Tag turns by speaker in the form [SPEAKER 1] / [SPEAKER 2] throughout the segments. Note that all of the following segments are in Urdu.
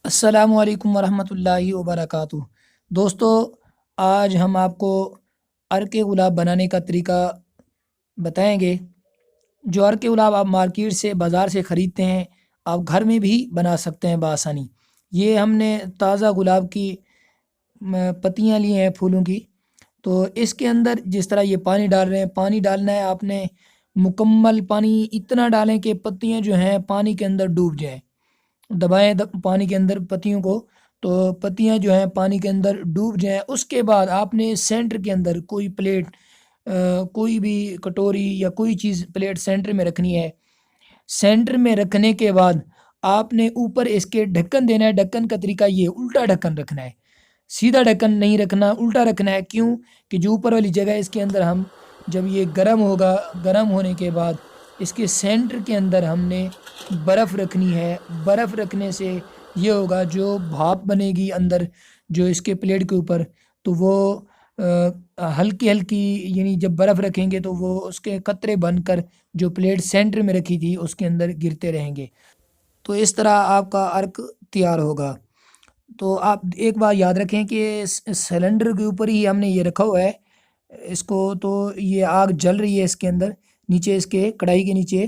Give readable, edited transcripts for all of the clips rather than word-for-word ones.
[SPEAKER 1] السلام علیکم ورحمۃ اللہ وبرکاتہ۔ دوستو، آج ہم آپ کو عرق گلاب بنانے کا طریقہ بتائیں گے۔ جو عرق گلاب آپ مارکیٹ سے بازار سے خریدتے ہیں، آپ گھر میں بھی بنا سکتے ہیں بآسانی۔ یہ ہم نے تازہ گلاب کی پتیاں لی ہیں پھولوں کی، تو اس کے اندر جس طرح یہ پانی ڈال رہے ہیں، پانی ڈالنا ہے آپ نے مکمل پانی، اتنا ڈالیں کہ پتیاں جو ہیں پانی کے اندر ڈوب جائیں۔ دبائیں پانی کے اندر پتیوں کو، تو پتیاں جو ہیں پانی کے اندر ڈوب جائیں۔ اس کے بعد آپ نے سینٹر کے اندر کوئی پلیٹ، کوئی بھی کٹوری یا کوئی چیز پلیٹ سینٹر میں رکھنی ہے۔ سینٹر میں رکھنے کے بعد آپ نے اوپر اس کے ڈھکن دینا ہے۔ ڈھکن کا طریقہ یہ الٹا ڈھکن رکھنا ہے، سیدھا ڈھکن نہیں رکھنا، الٹا رکھنا ہے۔ کیوں کہ جو اوپر والی جگہ اس کے اندر ہم جب یہ گرم ہوگا، گرم ہونے کے بعد اس کے سینٹر کے اندر ہم نے برف رکھنی ہے۔ برف رکھنے سے یہ ہوگا جو بھاپ بنے گی اندر جو اس کے پلیٹ کے اوپر، تو وہ ہلکی ہلکی، یعنی جب برف رکھیں گے تو وہ اس کے قطرے بن کر جو پلیٹ سینٹر میں رکھی تھی اس کے اندر گرتے رہیں گے۔ تو اس طرح آپ کا عرق تیار ہوگا۔ تو آپ ایک بات یاد رکھیں کہ سلنڈر کے اوپر ہی ہم نے یہ رکھا ہوا ہے اس کو، تو یہ آگ جل رہی ہے اس کے اندر، نیچے اس کے کڑھائی کے نیچے،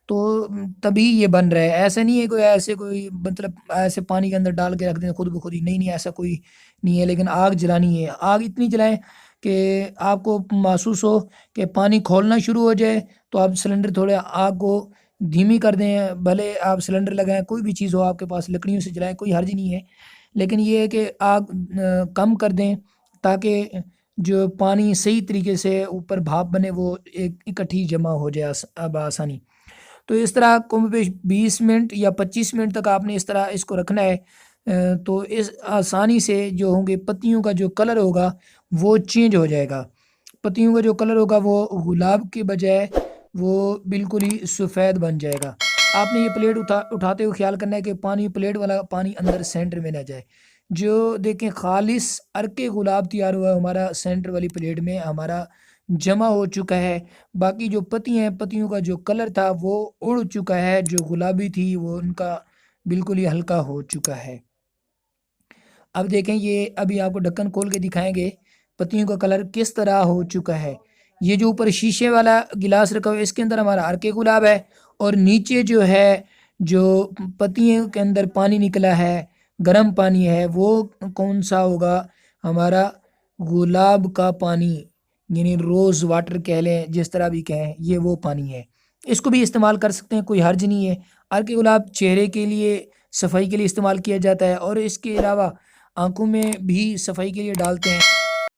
[SPEAKER 1] تو تبھی یہ بن رہا ہے۔ ایسا نہیں ہے کوئی مطلب ایسے پانی کے اندر ڈال کے رکھ دیں خود بخود ہی، نہیں ایسا کوئی نہیں ہے، لیکن آگ جلانی ہے۔ آگ اتنی جلائیں کہ آپ کو محسوس ہو کہ پانی کھولنا شروع ہو جائے، تو آپ سلنڈر تھوڑے آگ کو دھیمی کر دیں۔ بھلے آپ سلنڈر لگائیں، کوئی بھی چیز ہو آپ کے پاس، لکڑیوں سے جلائیں، کوئی حرج نہیں ہے، لیکن یہ ہے کہ آگ کم کر دیں تاکہ جو پانی صحیح طریقے سے اوپر بھاپ بنے وہ ایک اکٹھی جمع ہو جائے بآسانی۔ تو اس طرح کم بیش 20 منٹ یا 25 منٹ تک آپ نے اس طرح اس کو رکھنا ہے۔ تو اس آسانی سے جو ہوں گے پتیوں کا جو کلر ہوگا وہ چینج ہو جائے گا۔ پتیوں کا جو کلر ہوگا وہ گلاب کے بجائے وہ بالکل ہی سفید بن جائے گا۔ آپ نے یہ پلیٹ اٹھاتے ہوئے خیال کرنا ہے کہ پانی، پلیٹ والا پانی اندر سینٹر میں نہ جائے۔ جو دیکھیں خالص عرق گلاب تیار ہوا ہے ہمارا، سینٹر والی پلیٹ میں ہمارا جمع ہو چکا ہے۔ باقی جو پتی ہیں، پتیوں کا جو کلر تھا وہ اڑ چکا ہے، جو گلابی تھی وہ ان کا بالکل ہی ہلکا ہو چکا ہے۔ اب دیکھیں، یہ ابھی آپ کو ڈھکن کھول کے دکھائیں گے پتیوں کا کلر کس طرح ہو چکا ہے۔ یہ جو اوپر شیشے والا گلاس رکھا ہوا ہے اس کے اندر ہمارا عرق گلاب ہے، اور نیچے جو ہے جو پتیوں کے اندر پانی نکلا ہے، گرم پانی ہے، وہ کون سا ہوگا؟ ہمارا گلاب کا پانی، یعنی روز واٹر کہہ لیں، جس طرح بھی کہیں، یہ وہ پانی ہے۔ اس کو بھی استعمال کر سکتے ہیں، کوئی حرج نہیں ہے۔ عرق گلاب چہرے کے لیے صفائی کے لیے استعمال کیا جاتا ہے، اور اس کے علاوہ آنکھوں میں بھی صفائی کے لیے ڈالتے ہیں۔